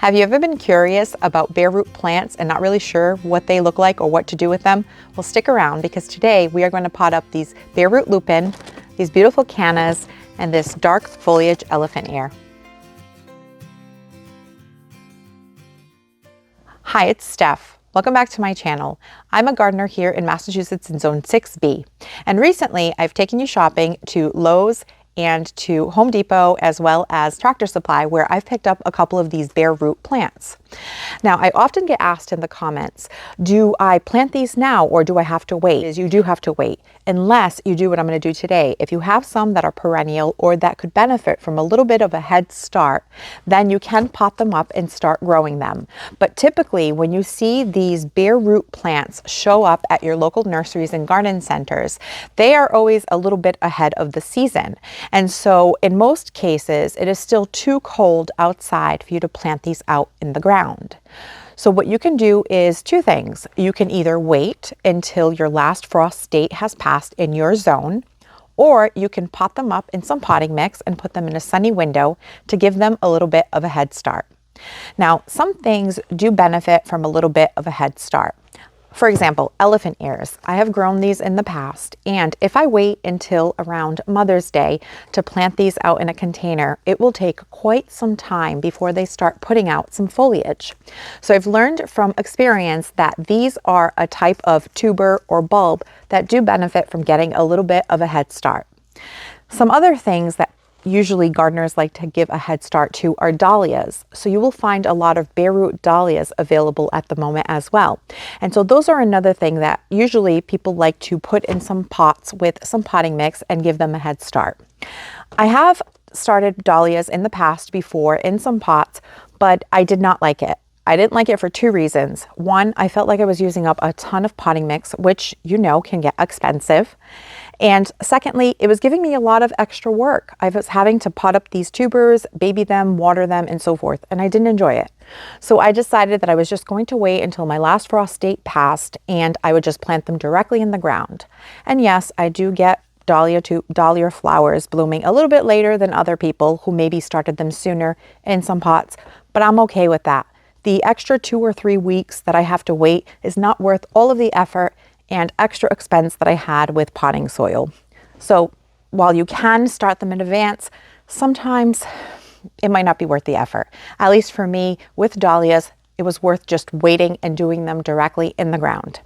Have you ever been curious about bare root plants and not really sure what they look like or what to do with them? Well, stick around because today we are going to pot up these bare root lupine, these beautiful cannas, and this dark foliage elephant ear. Hi, it's Steph. Welcome back to my channel. I'm a gardener here in Massachusetts in Zone 6B. And recently I've taken you shopping to Lowe's and to Home Depot as well as Tractor Supply, where I've picked up a couple of these bare root plants. Now, I often get asked in the comments, do I plant these now or do I have to wait? You do have to wait, unless you do what I'm going to do today. If you have some that are perennial or that could benefit from a little bit of a head start, then you can pot them up and start growing them. But typically, when you see these bare root plants show up at your local nurseries and garden centers, they are always a little bit ahead of the season. And so in most cases, it is still too cold outside for you to plant these out in the ground. So what you can do is two things. You can either wait until your last frost date has passed in your zone, or you can pot them up in some potting mix and put them in a sunny window to give them a little bit of a head start. Now, some things do benefit from a little bit of a head start. For example, elephant ears. I have grown these in the past, and if I wait until around Mother's Day to plant these out in a container, it will take quite some time before they start putting out some foliage. So I've learned from experience that these are a type of tuber or bulb that do benefit from getting a little bit of a head start. Some other things that usually gardeners like to give a head start to are dahlias. So you will find a lot of bare root dahlias available at the moment as well. And so those are another thing that usually people like to put in some pots with some potting mix and give them a head start. I have started dahlias in the past before in some pots, but I did not like it. I didn't like it for two reasons. One, I felt like I was using up a ton of potting mix, which you know can get expensive. And secondly, it was giving me a lot of extra work. I was having to pot up these tubers, baby them, water them, and so forth, and I didn't enjoy it. So I decided that I was just going to wait until my last frost date passed and I would just plant them directly in the ground. And yes, I do get dahlia flowers blooming a little bit later than other people who maybe started them sooner in some pots, but I'm okay with that. The extra 2 or 3 weeks that I have to wait is not worth all of the effort and extra expense that I had with potting soil. So while you can start them in advance, sometimes it might not be worth the effort. At least for me, with dahlias, it was worth just waiting and doing them directly in the ground.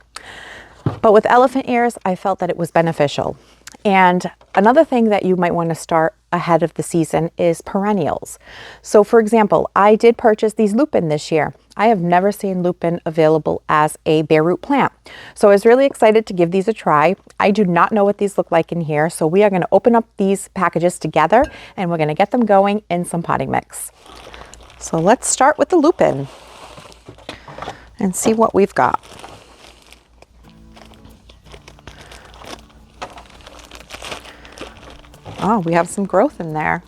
But with elephant ears, I felt that it was beneficial. And another thing that you might want to start ahead of the season is perennials. So for example, I did purchase these lupine this year. I have never seen lupine available as a bare root plant. So I was really excited to give these a try. I do not know what these look like in here. So we are going to open up these packages together and we're going to get them going in some potting mix. So let's start with the lupine and see what we've got. Oh, we have some growth in there.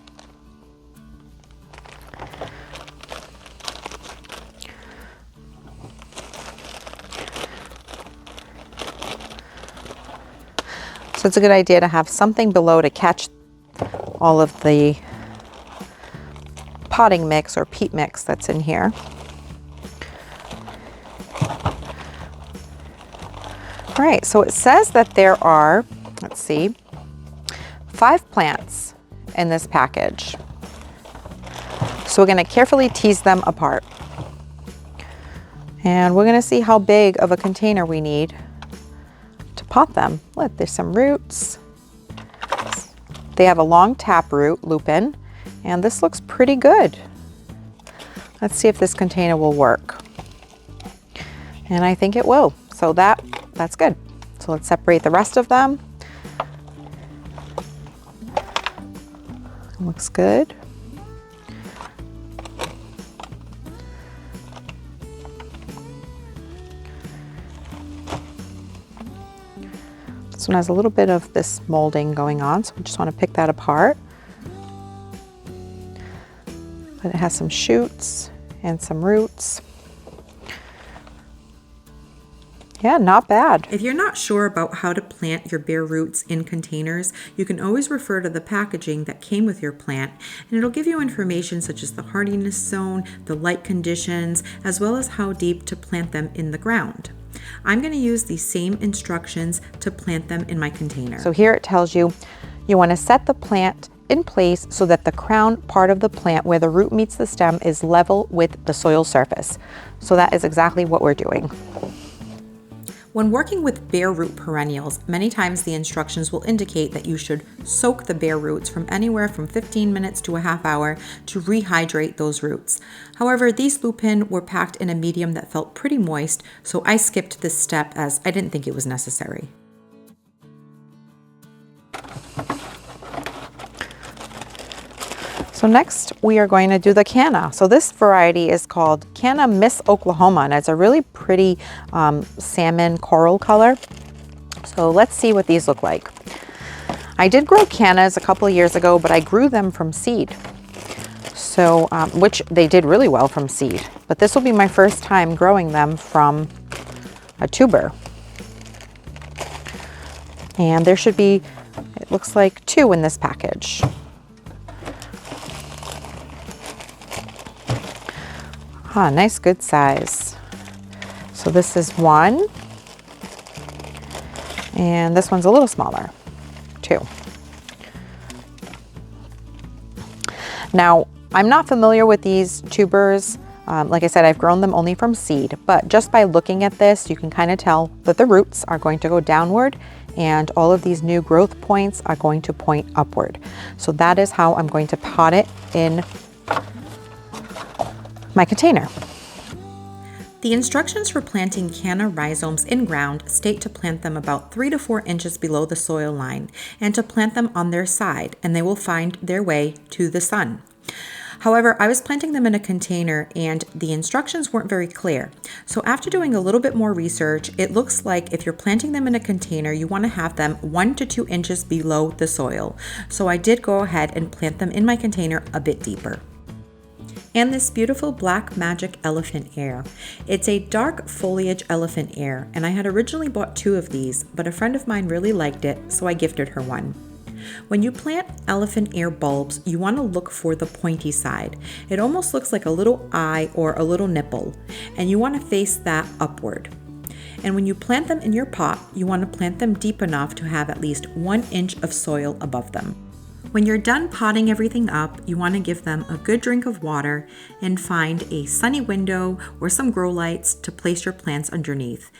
So it's a good idea to have something below to catch all of the potting mix or peat mix that's in here. All right, so it says that there are, let's see, 5 plants in this package. So we're going to carefully tease them apart. And we're going to see how big of a container we need to pot them. Look, there's some roots. They have a long taproot lupine, and this looks pretty good. Let's see if this container will work. And I think it will. So that's good. So let's separate the rest of them. Looks good. This one has a little bit of this molding going on, so we just want to pick that apart. But it has some shoots and some roots. Yeah, not bad. If you're not sure about how to plant your bare roots in containers, you can always refer to the packaging that came with your plant, and it'll give you information such as the hardiness zone, the light conditions, as well as how deep to plant them in the ground. I'm going to use these same instructions to plant them in my container. So here it tells you, you want to set the plant in place so that the crown part of the plant where the root meets the stem is level with the soil surface. So that is exactly what we're doing. When working with bare root perennials, many times the instructions will indicate that you should soak the bare roots from anywhere from 15 minutes to a half hour to rehydrate those roots. However, these lupin were packed in a medium that felt pretty moist, so I skipped this step as I didn't think it was necessary. So next we are going to do the Canna. So this variety is called Canna Miss Oklahoma, and it's a really pretty salmon coral color. So let's see what these look like. I did grow Cannas a couple of years ago, but I grew them from seed. So, which they did really well from seed. But this will be my first time growing them from a tuber. And there should be, it looks like 2 in this package. Ah, nice, good size. So this is 1, and this one's a little smaller, 2. Now, I'm not familiar with these tubers. Like I said, I've grown them only from seed, but just by looking at this, you can kind of tell that the roots are going to go downward and all of these new growth points are going to point upward. So that is how I'm going to pot it in my container. The instructions for planting Canna rhizomes in ground state to plant them about 3 to 4 inches below the soil line and to plant them on their side, and they will find their way to the sun. However, I was planting them in a container and the instructions weren't very clear. So after doing a little bit more research, it looks like if you're planting them in a container, you want to have them 1 to 2 inches below the soil. So I did go ahead and plant them in my container a bit deeper. And this beautiful black magic elephant ear. It's a dark foliage elephant ear, and I had originally bought 2 of these, but a friend of mine really liked it, so I gifted her one. When you plant elephant ear bulbs, you want to look for the pointy side. It almost looks like a little eye or a little nipple, and you want to face that upward. And when you plant them in your pot, you want to plant them deep enough to have at least 1 inch of soil above them. When you're done potting everything up, you want to give them a good drink of water and find a sunny window or some grow lights to place your plants underneath.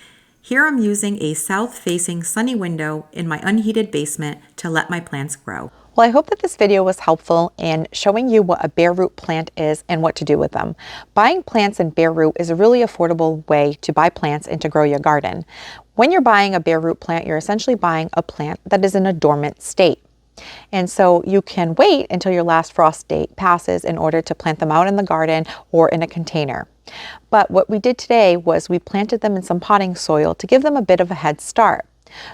Here I'm using a south-facing sunny window in my unheated basement to let my plants grow. Well, I hope that this video was helpful in showing you what a bare root plant is and what to do with them. Buying plants in bare root is a really affordable way to buy plants and to grow your garden. When you're buying a bare root plant, you're essentially buying a plant that is in a dormant state. And so you can wait until your last frost date passes in order to plant them out in the garden or in a container. But what we did today was we planted them in some potting soil to give them a bit of a head start.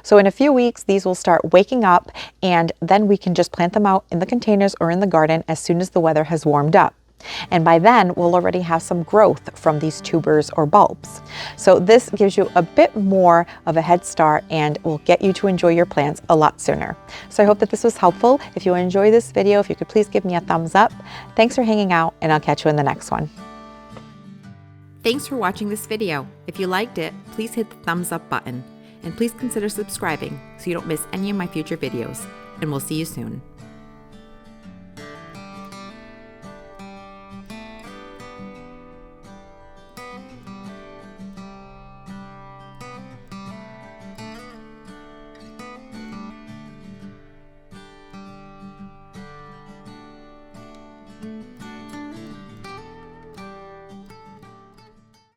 So in a few weeks, these will start waking up, and then we can just plant them out in the containers or in the garden as soon as the weather has warmed up. And by then, we'll already have some growth from these tubers or bulbs. So this gives you a bit more of a head start and will get you to enjoy your plants a lot sooner. So I hope that this was helpful. If you enjoy this video, if you could please give me a thumbs up. Thanks for hanging out, and I'll catch you in the next one. Thanks for watching this video. If you liked it, please hit the thumbs up button. And please consider subscribing so you don't miss any of my future videos. And we'll see you soon.